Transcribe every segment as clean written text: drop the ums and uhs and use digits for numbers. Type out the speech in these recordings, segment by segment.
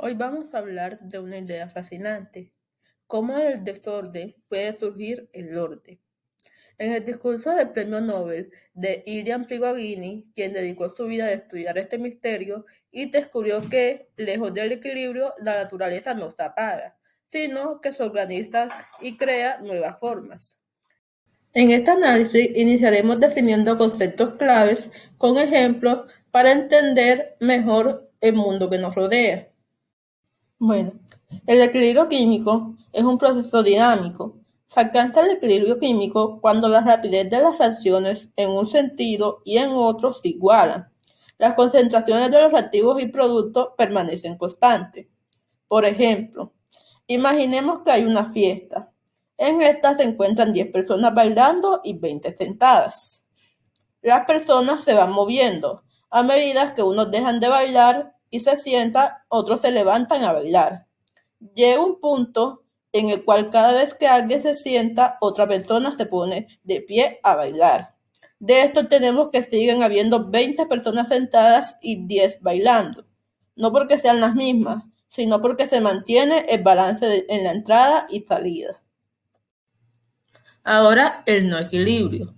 Hoy vamos a hablar de una idea fascinante: cómo del desorden puede surgir el orden. En el discurso del Premio Nobel de Ilian Prigogine, quien dedicó su vida a estudiar este misterio y descubrió que, lejos del equilibrio, la naturaleza no se apaga, sino que se organiza y crea nuevas formas. En este análisis iniciaremos definiendo conceptos claves con ejemplos para entender mejor el mundo que nos rodea. Bueno, el equilibrio químico es un proceso dinámico. Se alcanza el equilibrio químico cuando la rapidez de las reacciones en un sentido y en otro se igualan. Las concentraciones de los reactivos y productos permanecen constantes. Por ejemplo, imaginemos que hay una fiesta. En esta se encuentran 10 personas bailando y 20 sentadas. Las personas se van moviendo. A medida que unos dejan de bailar y se sientan, otros se levantan a bailar. Llega un punto en el cual cada vez que alguien se sienta, otra persona se pone de pie a bailar. De esto tenemos que siguen habiendo 20 personas sentadas y 10 bailando. No porque sean las mismas, sino porque se mantiene el balance en la entrada y salida. Ahora el no equilibrio.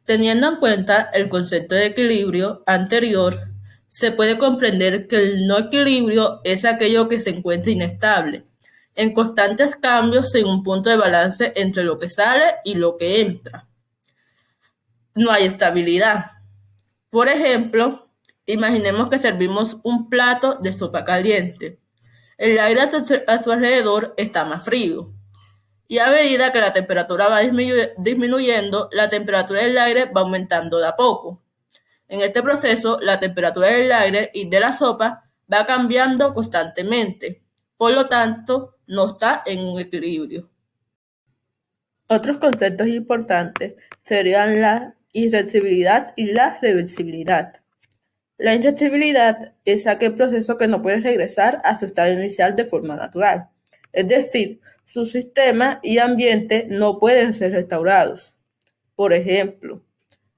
Teniendo en cuenta el concepto de equilibrio anterior, se puede comprender que el no equilibrio es aquello que se encuentra inestable, en constantes cambios sin un punto de balance entre lo que sale y lo que entra. No hay estabilidad. Por ejemplo, imaginemos que servimos un plato de sopa caliente. El aire a su alrededor está más frío. Y a medida que la temperatura va disminuyendo, la temperatura del aire va aumentando de a poco. En este proceso, la temperatura del aire y de la sopa va cambiando constantemente. Por lo tanto, no está en un equilibrio. Otros conceptos importantes serían la irreversibilidad y la reversibilidad. La irreversibilidad es aquel proceso que no puede regresar a su estado inicial de forma natural. Es decir, su sistema y ambiente no pueden ser restaurados. Por ejemplo,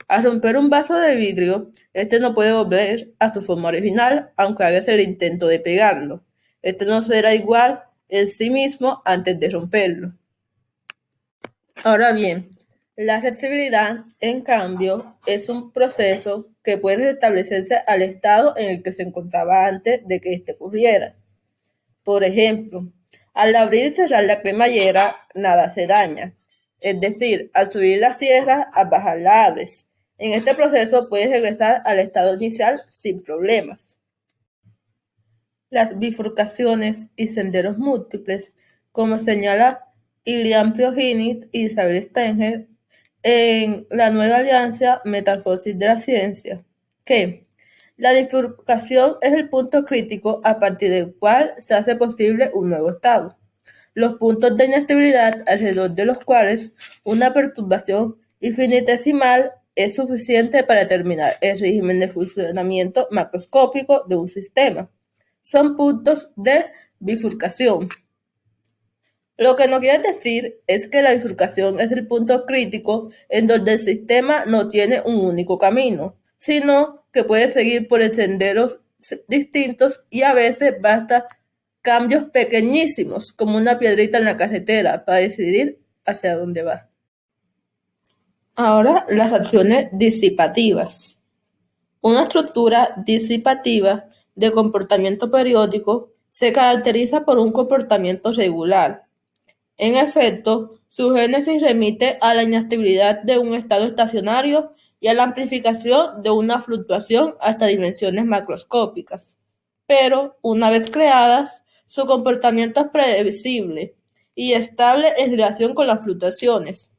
al romper un vaso de vidrio, este no puede volver a su forma original, aunque hagas el intento de pegarlo. Este no será igual en sí mismo antes de romperlo. Ahora bien, la flexibilidad, en cambio, es un proceso que puede restablecerse al estado en el que se encontraba antes de que este ocurriera. Por ejemplo, al abrir y cerrar la cremallera, nada se daña. Es decir, al subir la cierras, al bajar la abres. En este proceso puedes regresar al estado inicial sin problemas. Las bifurcaciones y senderos múltiples, como señala Ilian Prigogine y Isabel Stenger en la nueva alianza Metamorfosis de la Ciencia, que la bifurcación es el punto crítico a partir del cual se hace posible un nuevo estado. Los puntos de inestabilidad alrededor de los cuales una perturbación infinitesimal es suficiente para determinar el régimen de funcionamiento macroscópico de un sistema. Son puntos de bifurcación. Lo que no quiere decir es que la bifurcación es el punto crítico en donde el sistema no tiene un único camino, sino que puede seguir por senderos distintos y a veces basta cambios pequeñísimos, como una piedrita en la carretera, para decidir hacia dónde va. Ahora, las acciones disipativas. Una estructura disipativa de comportamiento periódico se caracteriza por un comportamiento regular. En efecto, su génesis remite a la inestabilidad de un estado estacionario y a la amplificación de una fluctuación hasta dimensiones macroscópicas. Pero, una vez creadas, su comportamiento es previsible y estable en relación con las fluctuaciones.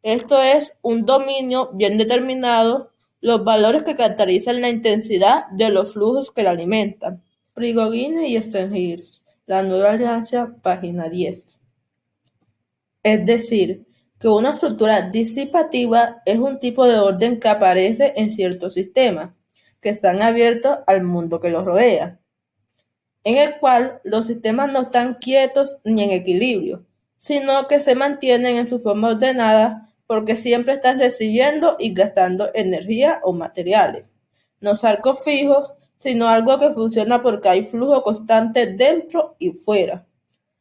Esto es un dominio bien determinado, los valores que caracterizan la intensidad de los flujos que la alimentan. Prigogine y Stenger, la nueva alianza, página 10. Es decir, que una estructura disipativa es un tipo de orden que aparece en ciertos sistemas, que están abiertos al mundo que los rodea, en el cual los sistemas no están quietos ni en equilibrio, sino que se mantienen en su forma ordenada porque siempre están recibiendo y gastando energía o materiales. Los arcos fijos sino algo que funciona porque hay flujo constante dentro y fuera.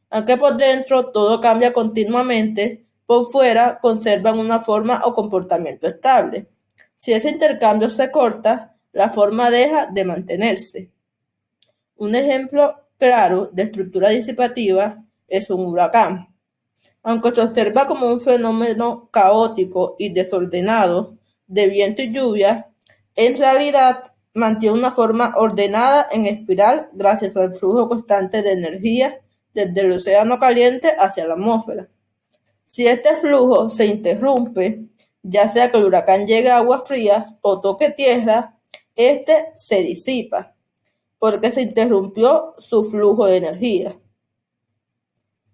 Aunque por dentro todo cambia continuamente, por fuera conservan una forma o comportamiento estable. Si ese intercambio se corta, la forma deja de mantenerse. Un ejemplo claro de estructura disipativa es un huracán. Aunque se observa como un fenómeno caótico y desordenado de viento y lluvia, en realidad mantiene una forma ordenada en espiral gracias al flujo constante de energía desde el océano caliente hacia la atmósfera. Si este flujo se interrumpe, ya sea que el huracán llegue a aguas frías o toque tierra, este se disipa porque se interrumpió su flujo de energía.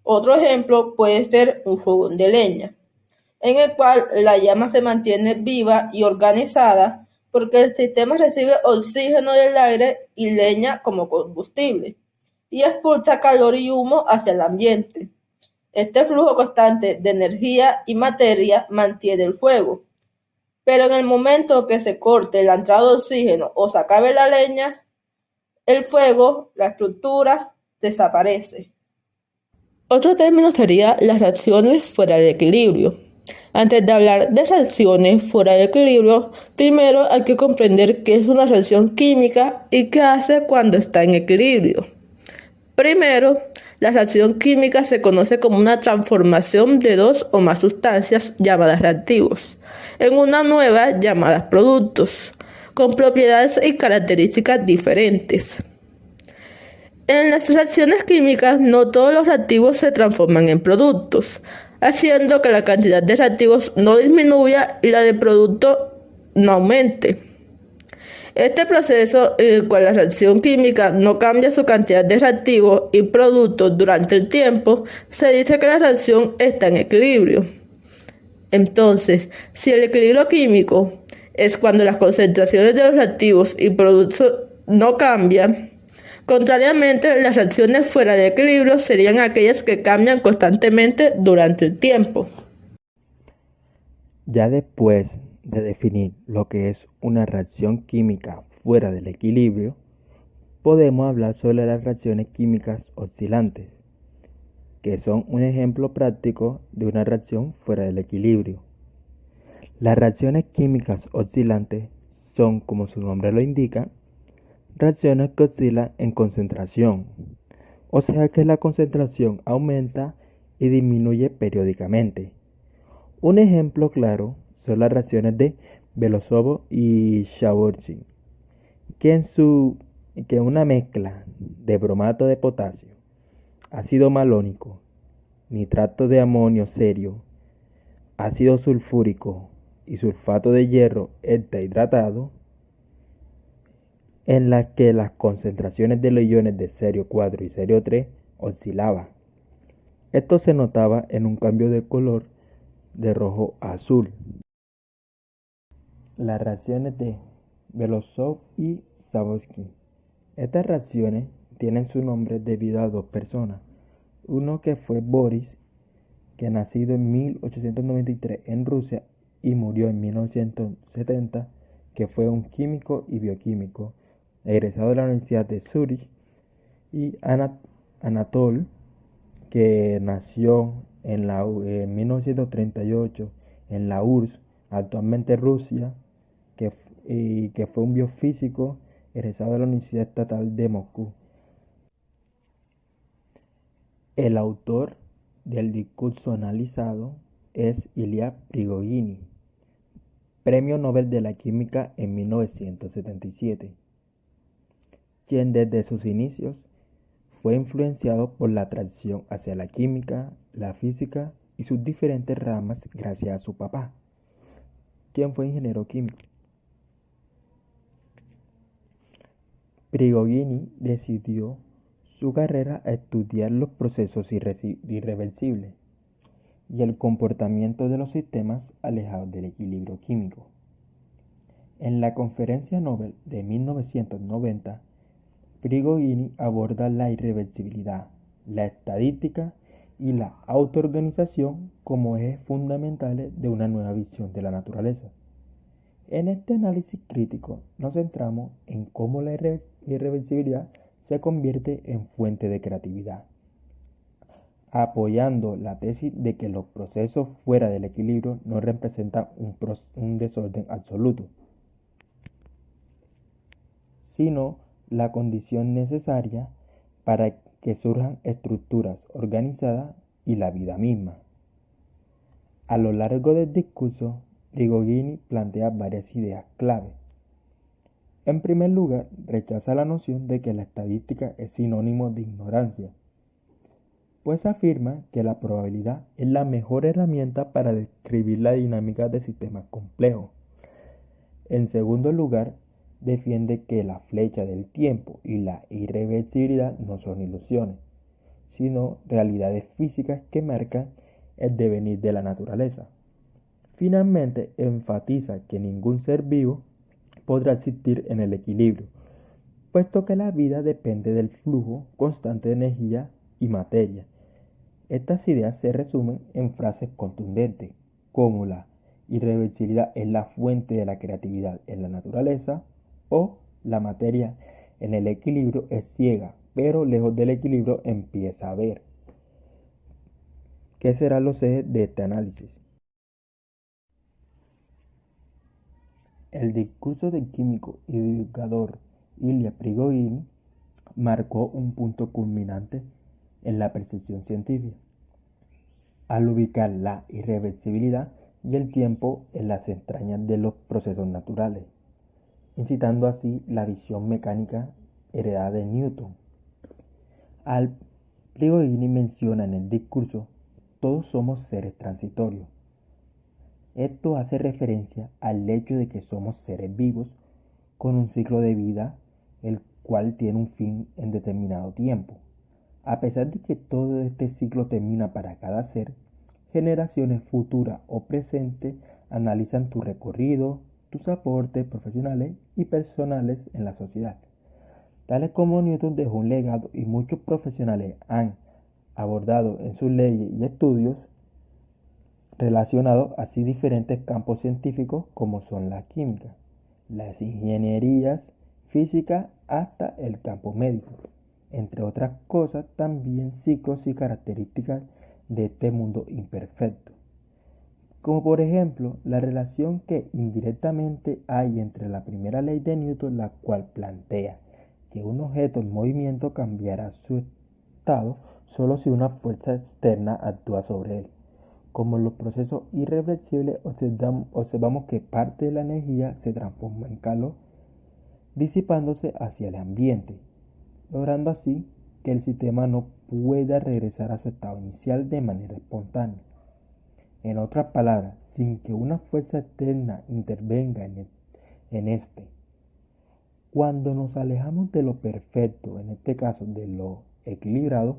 Otro ejemplo puede ser un fogón de leña, en el cual la llama se mantiene viva y organizada porque el sistema recibe oxígeno del aire y leña como combustible y expulsa calor y humo hacia el ambiente. Este flujo constante de energía y materia mantiene el fuego, pero en el momento que se corte la entrada de oxígeno o se acabe la leña, el fuego, la estructura, desaparece. Otro término sería las reacciones fuera de equilibrio. Antes de hablar de reacciones fuera de equilibrio, primero hay que comprender qué es una reacción química y qué hace cuando está en equilibrio. Primero, la reacción química se conoce como una transformación de dos o más sustancias llamadas reactivos en una nueva llamadas productos, con propiedades y características diferentes. En las reacciones químicas no todos los reactivos se transforman en productos, haciendo que la cantidad de reactivos no disminuya y la de producto no aumente. Este proceso en el cual la reacción química no cambia su cantidad de reactivos y productos durante el tiempo, se dice que la reacción está en equilibrio. Entonces, si el equilibrio químico es cuando las concentraciones de los reactivos y productos no cambian, contrariamente, las reacciones fuera de equilibrio serían aquellas que cambian constantemente durante el tiempo. Ya después de definir lo que es una reacción química fuera del equilibrio, podemos hablar sobre las reacciones químicas oscilantes, que son un ejemplo práctico de una reacción fuera del equilibrio. Las reacciones químicas oscilantes son, como su nombre lo indica, reacciones que oscilan en concentración, o sea que la concentración aumenta y disminuye periódicamente. Un ejemplo claro son las reacciones de Belousov y Chabursin, que en una mezcla de bromato de potasio, ácido malónico, nitrato de amonio serio, ácido sulfúrico y sulfato de hierro hidratado, en la que las concentraciones de los iones de serio 4 y serio 3 oscilaban. Esto se notaba en un cambio de color de rojo a azul. Las reacciones de Belousov y Chabursin. Estas reacciones tienen su nombre debido a dos personas. Uno que fue Boris, que nacido en 1893 en Rusia y murió en 1970, que fue un químico y bioquímico, egresado de la Universidad de Zúrich, y Anatol, que nació en 1938 en la URSS, actualmente Rusia, que fue un biofísico egresado de la Universidad Estatal de Moscú. El autor del discurso analizado es Ilya Prigogine, Premio Nobel de la Química en 1977, quien desde sus inicios fue influenciado por la atracción hacia la química, la física y sus diferentes ramas gracias a su papá, quien fue ingeniero químico. Prigogine decidió su carrera a estudiar los procesos irreversibles y el comportamiento de los sistemas alejados del equilibrio químico. En la Conferencia Nobel de 1990, Prigogine aborda la irreversibilidad, la estadística y la autoorganización como ejes fundamentales de una nueva visión de la naturaleza. En este análisis crítico nos centramos en cómo la irreversibilidad se convierte en fuente de creatividad, apoyando la tesis de que los procesos fuera del equilibrio no representan un desorden absoluto, sino la condición necesaria para que surjan estructuras organizadas y la vida misma. A lo largo del discurso, Rigoghini plantea varias ideas clave. En primer lugar, rechaza la noción de que la estadística es sinónimo de ignorancia, pues afirma que la probabilidad es la mejor herramienta para describir la dinámica de sistemas complejos. En segundo lugar, defiende que la flecha del tiempo y la irreversibilidad no son ilusiones, sino realidades físicas que marcan el devenir de la naturaleza. Finalmente, enfatiza que ningún ser vivo podrá existir en el equilibrio, puesto que la vida depende del flujo constante de energía y materia. Estas ideas se resumen en frases contundentes, como la irreversibilidad es la fuente de la creatividad en la naturaleza, o la materia en el equilibrio es ciega, pero lejos del equilibrio empieza a ver. ¿Qué serán los ejes de este análisis? El discurso del químico y divulgador Ilya Prigogine marcó un punto culminante en la percepción científica, al ubicar la irreversibilidad y el tiempo en las entrañas de los procesos naturales, incitando así la visión mecánica heredada de Newton. Al Prigogine menciona en el discurso: todos somos seres transitorios. Esto hace referencia al hecho de que somos seres vivos con un ciclo de vida, el cual tiene un fin en determinado tiempo. A pesar de que todo este ciclo termina para cada ser, generaciones futuras o presentes analizan tu recorrido, tus aportes profesionales y personales en la sociedad. Tales como Newton dejó un legado y muchos profesionales han abordado en sus leyes y estudios relacionados así diferentes campos científicos como son la química, las ingenierías, física hasta el campo médico, entre otras cosas también ciclos y características de este mundo imperfecto, como por ejemplo la relación que indirectamente hay entre la primera ley de Newton, la cual plantea que un objeto en movimiento cambiará su estado solo si una fuerza externa actúa sobre él. Como en los procesos irreversibles, observamos que parte de la energía se transforma en calor, disipándose hacia el ambiente, logrando así que el sistema no pueda regresar a su estado inicial de manera espontánea. En otras palabras, sin que una fuerza externa intervenga en este. Cuando nos alejamos de lo perfecto, en este caso de lo equilibrado,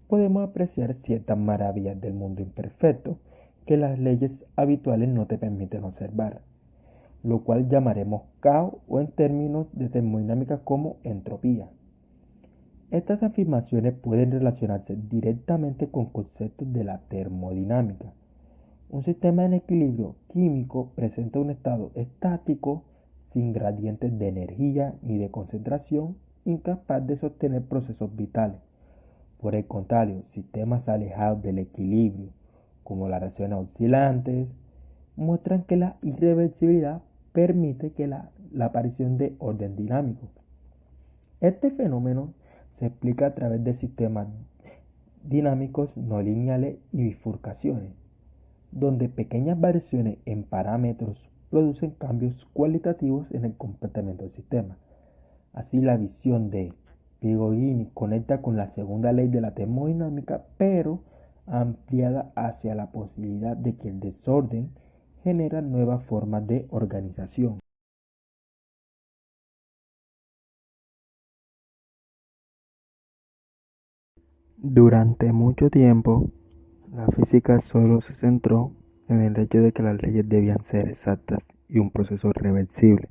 podemos apreciar ciertas maravillas del mundo imperfecto que las leyes habituales no te permiten observar, lo cual llamaremos caos o en términos de termodinámica como entropía. Estas afirmaciones pueden relacionarse directamente con conceptos de la termodinámica. Un sistema en equilibrio químico presenta un estado estático, sin gradientes de energía ni de concentración, incapaz de sostener procesos vitales. Por el contrario, sistemas alejados del equilibrio, como las reacciones oscilantes, muestran que la irreversibilidad permite que la aparición de orden dinámico. Este fenómeno se explica a través de sistemas dinámicos no lineales y bifurcaciones, donde pequeñas variaciones en parámetros producen cambios cualitativos en el comportamiento del sistema. Así, la visión de Prigogine conecta con la segunda ley de la termodinámica, pero ampliada hacia la posibilidad de que el desorden genera nuevas formas de organización. Durante mucho tiempo, la física solo se centró en el hecho de que las leyes debían ser exactas y un proceso reversible.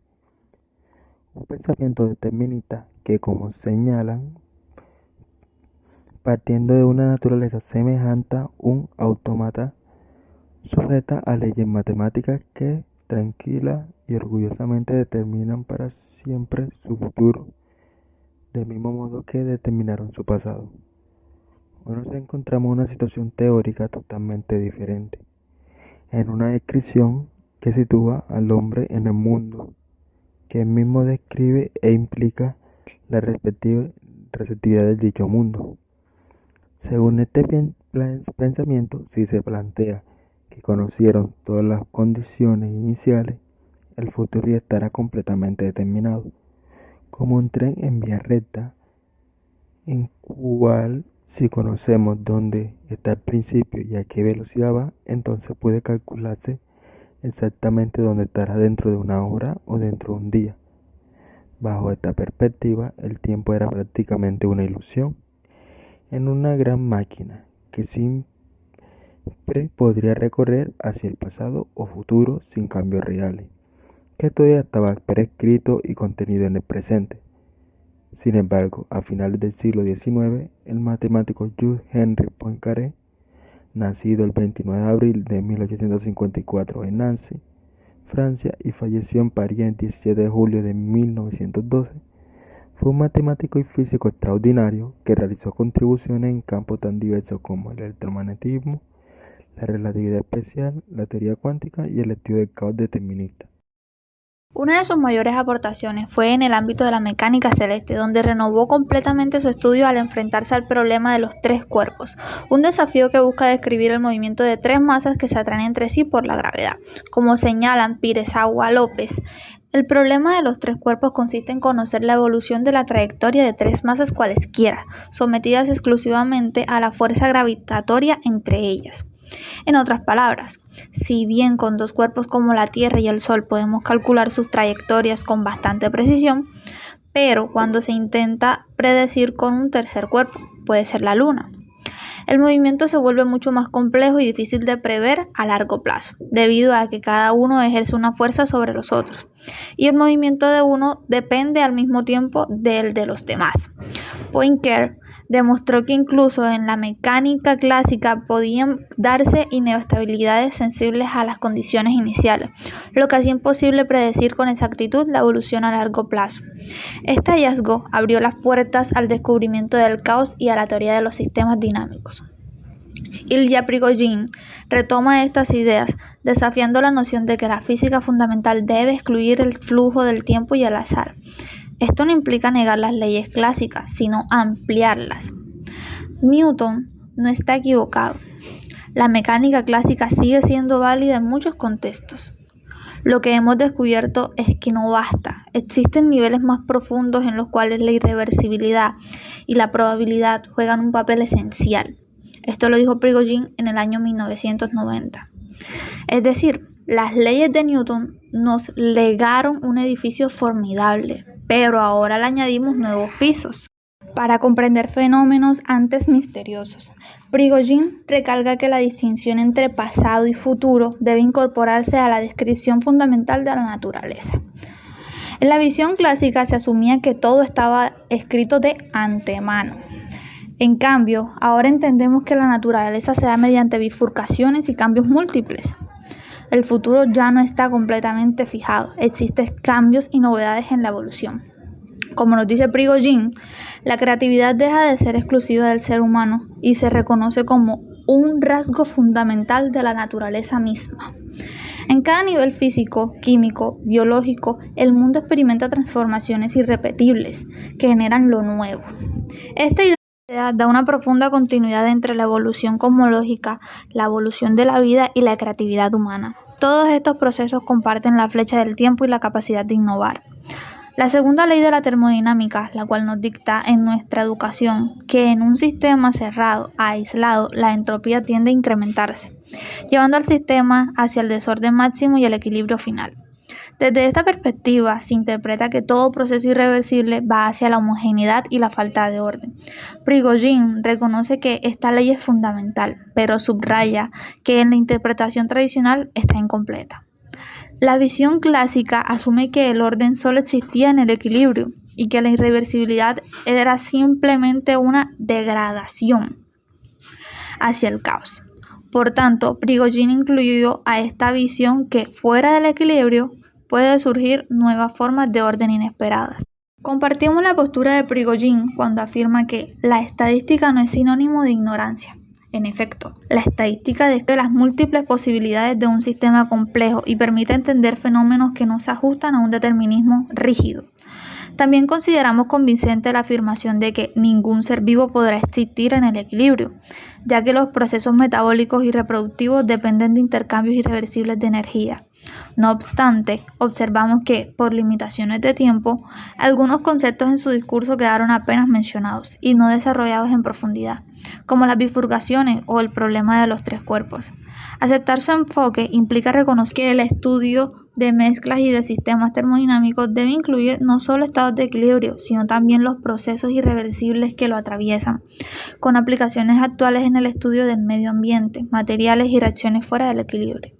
Un pensamiento determinista que, como señalan, partiendo de una naturaleza semejante a un autómata, sujeta a leyes matemáticas que tranquila y orgullosamente determinan para siempre su futuro, del mismo modo que determinaron su pasado. Hoy nos encontramos en una situación teórica totalmente diferente, en una descripción que sitúa al hombre en el mundo, que él mismo describe e implica la respectiva receptividad del dicho mundo. Según este pensamiento, si se plantea que conocieron todas las condiciones iniciales, el futuro ya estará completamente determinado, como un tren en vía recta, en cual si conocemos dónde está el principio y a qué velocidad va, entonces puede calcularse exactamente dónde estará dentro de una hora o dentro de un día. Bajo esta perspectiva, el tiempo era prácticamente una ilusión en una gran máquina que siempre podría recorrer hacia el pasado o futuro sin cambios reales, que todavía estaba prescrito y contenido en el presente. Sin embargo, a finales del siglo XIX, el matemático Jules Henry Poincaré, nacido el 29 de abril de 1854 en Nancy, Francia, y falleció en París el 17 de julio de 1912, fue un matemático y físico extraordinario que realizó contribuciones en campos tan diversos como el electromagnetismo, la relatividad especial, la teoría cuántica y el estudio del caos determinista. Una de sus mayores aportaciones fue en el ámbito de la mecánica celeste, donde renovó completamente su estudio al enfrentarse al problema de los tres cuerpos, un desafío que busca describir el movimiento de tres masas que se atraen entre sí por la gravedad. Como señalan Piresagua López, el problema de los tres cuerpos consiste en conocer la evolución de la trayectoria de tres masas cualesquiera, sometidas exclusivamente a la fuerza gravitatoria entre ellas. En otras palabras, si bien con dos cuerpos como la Tierra y el Sol podemos calcular sus trayectorias con bastante precisión, pero cuando se intenta predecir con un tercer cuerpo, puede ser la Luna, el movimiento se vuelve mucho más complejo y difícil de prever a largo plazo, debido a que cada uno ejerce una fuerza sobre los otros, y el movimiento de uno depende al mismo tiempo del de los demás. Poincaré demostró que incluso en la mecánica clásica podían darse inestabilidades sensibles a las condiciones iniciales, lo que hacía imposible predecir con exactitud la evolución a largo plazo. Este hallazgo abrió las puertas al descubrimiento del caos y a la teoría de los sistemas dinámicos. Ilya Prigogine retoma estas ideas, desafiando la noción de que la física fundamental debe excluir el flujo del tiempo y el azar. Esto no implica negar las leyes clásicas, sino ampliarlas. Newton no está equivocado. La mecánica clásica sigue siendo válida en muchos contextos. Lo que hemos descubierto es que no basta. Existen niveles más profundos en los cuales la irreversibilidad y la probabilidad juegan un papel esencial. Esto lo dijo Prigogine en el año 1990. Es decir, las leyes de Newton nos legaron un edificio formidable, pero ahora le añadimos nuevos pisos para comprender fenómenos antes misteriosos. Prigogine recalca que la distinción entre pasado y futuro debe incorporarse a la descripción fundamental de la naturaleza. En la visión clásica se asumía que todo estaba escrito de antemano. En cambio, ahora entendemos que la naturaleza se da mediante bifurcaciones y cambios múltiples. El futuro ya no está completamente fijado, existen cambios y novedades en la evolución. Como nos dice Prigogine, la creatividad deja de ser exclusiva del ser humano y se reconoce como un rasgo fundamental de la naturaleza misma. En cada nivel físico, químico, biológico, el mundo experimenta transformaciones irrepetibles que generan lo nuevo. Esta idea da una profunda continuidad entre la evolución cosmológica, la evolución de la vida y la creatividad humana. Todos estos procesos comparten la flecha del tiempo y la capacidad de innovar. La segunda ley de la termodinámica, la cual nos dicta en nuestra educación que en un sistema cerrado, aislado, la entropía tiende a incrementarse, llevando al sistema hacia el desorden máximo y el equilibrio final. Desde esta perspectiva se interpreta que todo proceso irreversible va hacia la homogeneidad y la falta de orden. Prigogine reconoce que esta ley es fundamental, pero subraya que en la interpretación tradicional está incompleta. La visión clásica asume que el orden solo existía en el equilibrio y que la irreversibilidad era simplemente una degradación hacia el caos. Por tanto, Prigogine incluyó a esta visión que fuera del equilibrio puede surgir nuevas formas de orden inesperadas. Compartimos la postura de Prigogine cuando afirma que la estadística no es sinónimo de ignorancia. En efecto, la estadística describe las múltiples posibilidades de un sistema complejo y permite entender fenómenos que no se ajustan a un determinismo rígido. También consideramos convincente la afirmación de que ningún ser vivo podrá existir en el equilibrio, ya que los procesos metabólicos y reproductivos dependen de intercambios irreversibles de energía. No obstante, observamos que, por limitaciones de tiempo, algunos conceptos en su discurso quedaron apenas mencionados y no desarrollados en profundidad, como las bifurcaciones o el problema de los tres cuerpos. Aceptar su enfoque implica reconocer que el estudio de mezclas y de sistemas termodinámicos debe incluir no solo estados de equilibrio, sino también los procesos irreversibles que lo atraviesan, con aplicaciones actuales en el estudio del medio ambiente, materiales y reacciones fuera del equilibrio.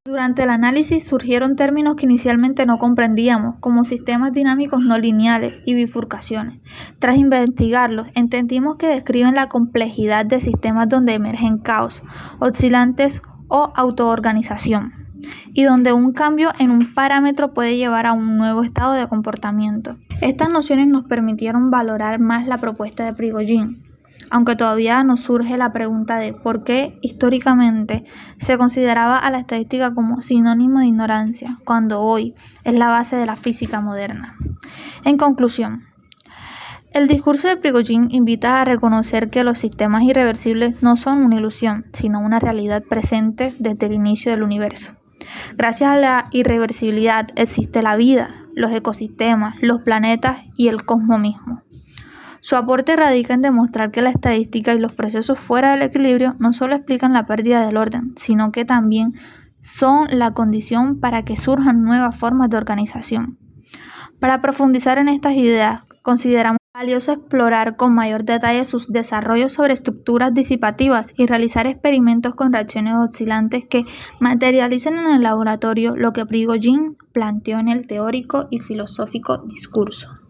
Durante el análisis surgieron términos que inicialmente no comprendíamos, como sistemas dinámicos no lineales y bifurcaciones. Tras investigarlos, entendimos que describen la complejidad de sistemas donde emergen caos, oscilantes o autoorganización, y donde un cambio en un parámetro puede llevar a un nuevo estado de comportamiento. Estas nociones nos permitieron valorar más la propuesta de Prigogine, aunque todavía nos surge la pregunta de por qué históricamente se consideraba a la estadística como sinónimo de ignorancia, cuando hoy es la base de la física moderna. En conclusión, el discurso de Prigogine invita a reconocer que los sistemas irreversibles no son una ilusión, sino una realidad presente desde el inicio del universo. Gracias a la irreversibilidad existe la vida, los ecosistemas, los planetas y el cosmos mismo. Su aporte radica en demostrar que la estadística y los procesos fuera del equilibrio no solo explican la pérdida del orden, sino que también son la condición para que surjan nuevas formas de organización. Para profundizar en estas ideas, consideramos valioso explorar con mayor detalle sus desarrollos sobre estructuras disipativas y realizar experimentos con reacciones oscilantes que materialicen en el laboratorio lo que Prigogine planteó en el teórico y filosófico discurso.